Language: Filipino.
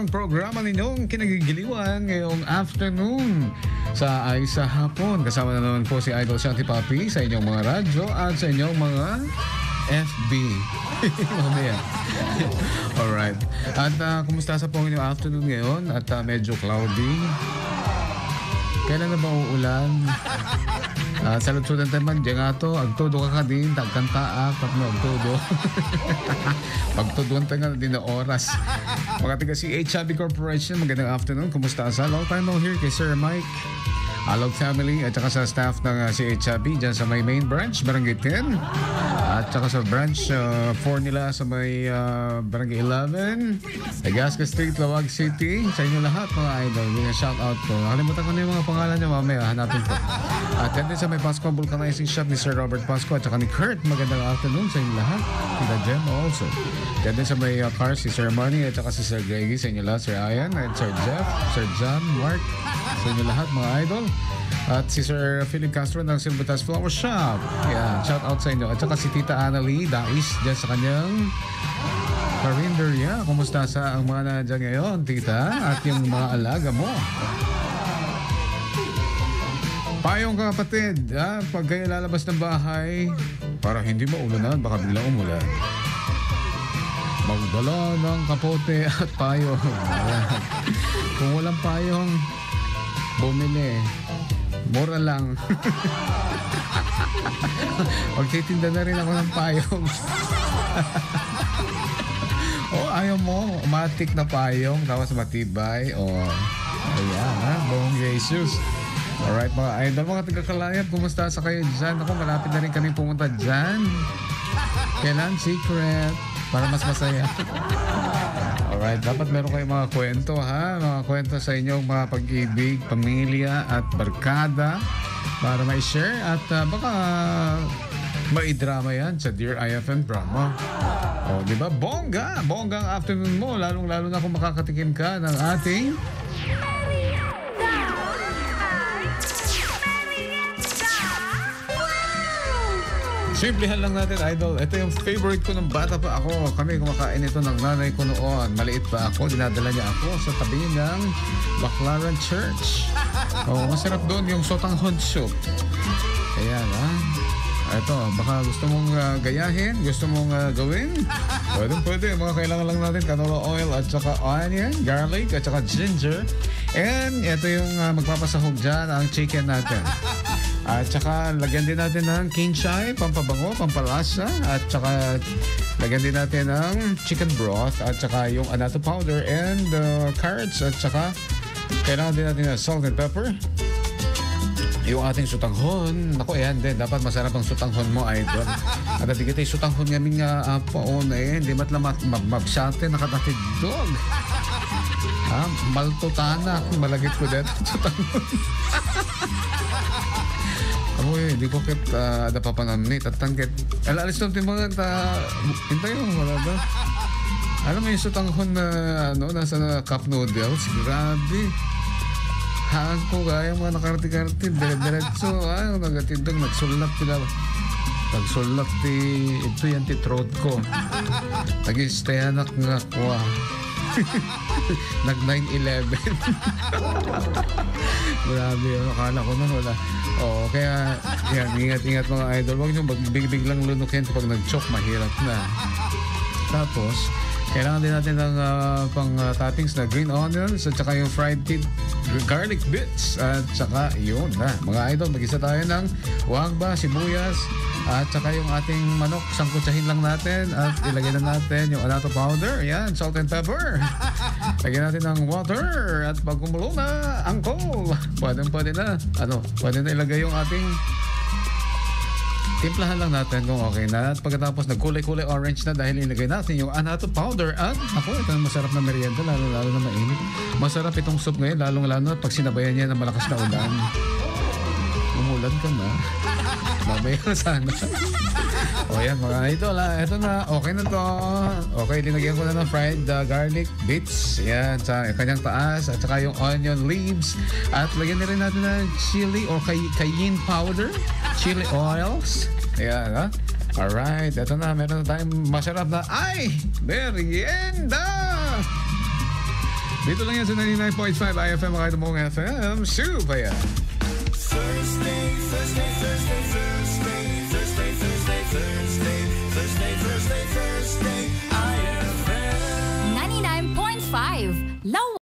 ang programa ninyong kinagigiliwan ngayong afternoon sa ay sa hapon. Kasama na naman po si Idol Shanty Papi sa inyong mga radyo at sa inyong mga FB. Mamaya. Alright. At kumusta sa po inyong afternoon ngayon? At medyo cloudy. Kailan na ba uulan? Salud-sudan tayo man, dyan nga to, agtudo ka din, tagkantaak, tapno agtudo. Pagtuduan tayo nga din na oras. Mga taga CH Happy Corporation, magandang afternoon. Kumusta sa? Long time no here kay Sir Mike. Alog family at saka sa staff ng CH Happy dyan sa may main branch, Barangay 10. At saka sa branch 4 nila sa may Barangay 11. Legazpi Street, Lawag City. Sa inyo lahat mga idol, mga shout out po. Nakalimutan ko na yung mga pangalan nyo mamaya, hanapin po. At yan din sa may Pasco Vulcanizing Shop ni Sir Robert Pasco at saka ni Kurt. Magandang afternoon sa inyo lahat. Kita Jem also. Yan din sa may car si Sir Manny at saka si Sir Greggy. Sa inyo lahat, Sir Ian at Sir Jeff, Sir John, Mark. Sa inyo lahat mga idol. At si Sir Philip Castro ng Silvertas Flower Shop. Yan, shout out sa inyo. At saka si Tita Annalie Dais dyan sa kanyang karinderya. Kumusta sa ang mga na dyan ngayon, Tita? At yung mga alaga mo. Payong kapatid, pag kayo lalabas ng bahay, para hindi maulunan, baka biglang umulan. Magdala ng kapote at payong. Kung walang payong, bumili. Mura lang. Magtitinda na rin ako ng payong. Ayaw mo, matik na payong, tapos matibay. Ayan, buong Jesus. Alright mga idol, mga taga-Kalayab, kumusta sa kayo dyan? Ako, malapit na rin kami pumunta dyan. Kailan? Secret. Para mas masaya. Alright, dapat meron kayong mga kwento ha? Mga kwento sa inyong mga pag-ibig, pamilya at barkada para ma-share at baka maidrama yan sa Dear IFM drama. Di ba? Bongga! Bongga ang afternoon mo, lalong-lalo na kung makakatikim ka ng ating simplihan lang natin, idol. Ito yung favorite ko ng bata pa ako. Kami kumakain ito ng nanay ko noon. Maliit pa ako. Dinadala niya ako sa tabi ng Baclaran Church. Masarap doon yung sotanghon soup. Ayan, Ito, baka gusto mong gayahin, gusto mong gawin. Pwede. Mga kailangan lang natin canola oil at saka onion, garlic at saka ginger. And ito yung magpapasahog dyan, ang chicken natin. At saka lagyan din natin ng kinchay, pampabango, pampalasa. At saka lagyan din natin ng chicken broth. At saka yung annatto powder and carrots. At saka kailangan din natin ng salt and pepper. Yung ating sutanghon. Naku, yan din. Dapat masarap ang sutanghon mo, idol. At natigit ay sutanghon namin nga poon hindi matlamat mabsyate nakatatid dog. Maltutana. Malagit ko dito sutanghon. Hindi ko kit napapanamnit at tangkit. Alalis nung timbangan hintay mo, wala ba? Alam mo yung sutanghon na nasa cup noodles? Grabe. Haan ko kaya mga nakarti-karti. Dire-diretso. Nagatindong nagsulat sila. Nagsulat ito yan throat ko. Nag-istayanak nga ko. Nag 9/11. Grabe, akala ko nun wala. Kaya yan, ingat-ingat mga idol. Huwag nyo biglang lunukin kapag nag-choke, mahirap na. Tapos, kailangan din natin ng pang-toppings na green onions at saka yung fried garlic bits. At saka yun na. Mga idol, mag-isa tayo ng wangba, sibuyas, at saka yung ating manok, sangkutsahin lang natin at ilagay na natin yung annatto powder. Yan, salt and pepper. Lagyan natin ng water at pag kumulo na, angkol. Pwede na. Pwede na ilagay yung ating timplahan lang natin kung okay na. At pagkatapos nagkulay-kulay orange na dahil ilagay natin yung annatto powder. At ito masarap na merienda, lalo na mainit. Masarap itong soup ngayon, lalong-lalo na pag sinabayan niya ng malakas na ulan. Umulan ka na. Mamaya na sana. Yan mga idol. Ito na. Okay na to. Okay, linagyan ko na ng fried garlic bits. Yan, sa kanyang taas. At saka yung onion leaves. At lagyan na rin natin ng chili or cayenne powder. Chili oils. Ayan, Alright. Ito na. Meron na tayong masarap na merienda! Dito lang yan sa 99.5 IFM, mga itong FM. Super yan. Thursday, IFM 99.5 Love